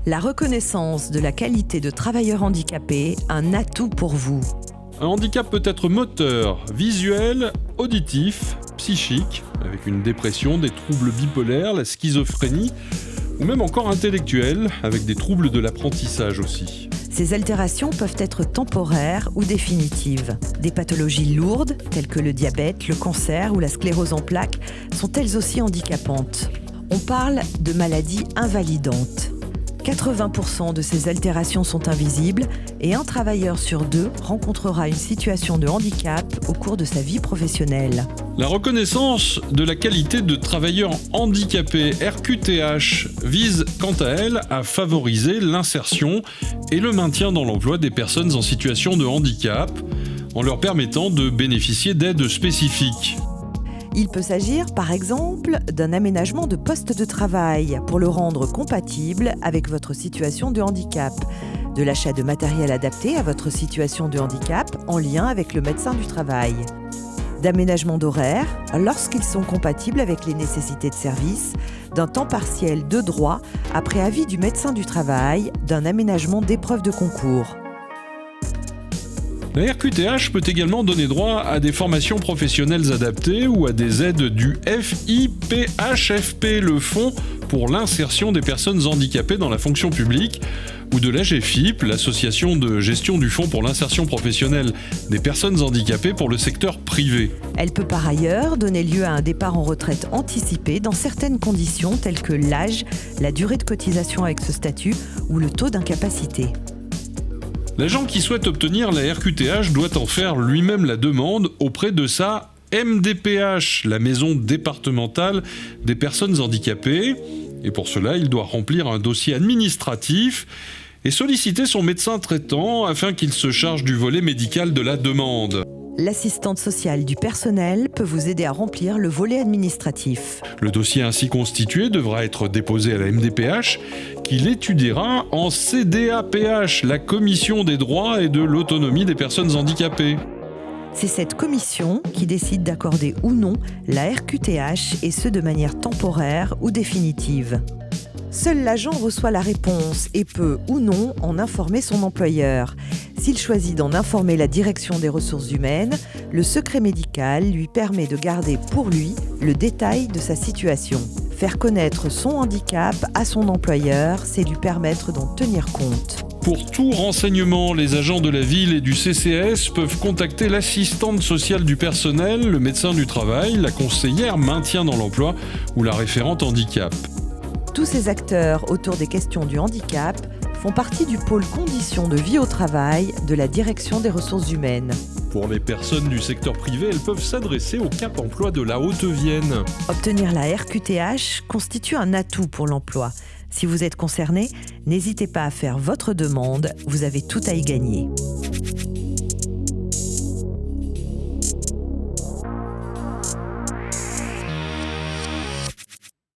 La reconnaissance de la qualité de travailleur handicapé, un atout pour vous. Un handicap peut être moteur, visuel, auditif, psychique, avec une dépression, des troubles bipolaires, la schizophrénie, ou même encore intellectuel, avec des troubles de l'apprentissage aussi. Ces altérations peuvent être temporaires ou définitives. Des pathologies lourdes, telles que le diabète, le cancer ou la sclérose en plaques, sont elles aussi handicapantes. On parle de maladies invalidantes. 80% de ces altérations sont invisibles et un travailleur sur deux rencontrera une situation de handicap au cours de sa vie professionnelle. La reconnaissance de la qualité de travailleur handicapé RQTH vise quant à elle à favoriser l'insertion et le maintien dans l'emploi des personnes en situation de handicap en leur permettant de bénéficier d'aides spécifiques. Il peut s'agir, par exemple, d'un aménagement de poste de travail pour le rendre compatible avec votre situation de handicap, de l'achat de matériel adapté à votre situation de handicap en lien avec le médecin du travail, d'aménagement d'horaire lorsqu'ils sont compatibles avec les nécessités de service, d'un temps partiel de droit après avis du médecin du travail, d'un aménagement d'épreuves de concours. La RQTH peut également donner droit à des formations professionnelles adaptées ou à des aides du FIPHFP, le Fonds pour l'insertion des personnes handicapées dans la fonction publique, ou de l'AGFIP, l'association de gestion du Fonds pour l'insertion professionnelle des personnes handicapées pour le secteur privé. Elle peut par ailleurs donner lieu à un départ en retraite anticipé dans certaines conditions telles que l'âge, la durée de cotisation avec ce statut ou le taux d'incapacité. L'agent qui souhaite obtenir la RQTH doit en faire lui-même la demande auprès de sa MDPH, la maison départementale des personnes handicapées. Et pour cela, il doit remplir un dossier administratif et solliciter son médecin traitant afin qu'il se charge du volet médical de la demande. L'assistante sociale du personnel peut vous aider à remplir le volet administratif. Le dossier ainsi constitué devra être déposé à la MDPH qui l'étudiera en CDAPH, la Commission des droits et de l'autonomie des personnes handicapées. C'est cette commission qui décide d'accorder ou non la RQTH et ce de manière temporaire ou définitive. Seul l'agent reçoit la réponse et peut ou non en informer son employeur. S'il choisit d'en informer la direction des ressources humaines, le secret médical lui permet de garder pour lui le détail de sa situation. Faire connaître son handicap à son employeur, c'est lui permettre d'en tenir compte. Pour tout renseignement, les agents de la ville et du CCAS peuvent contacter l'assistante sociale du personnel, le médecin du travail, la conseillère maintien dans l'emploi ou la référente handicap. Tous ces acteurs autour des questions du handicap font partie du pôle conditions de vie au travail de la direction des ressources humaines. Pour les personnes du secteur privé, elles peuvent s'adresser au Cap Emploi de la Haute-Vienne. Obtenir la RQTH constitue un atout pour l'emploi. Si vous êtes concerné, n'hésitez pas à faire votre demande, vous avez tout à y gagner.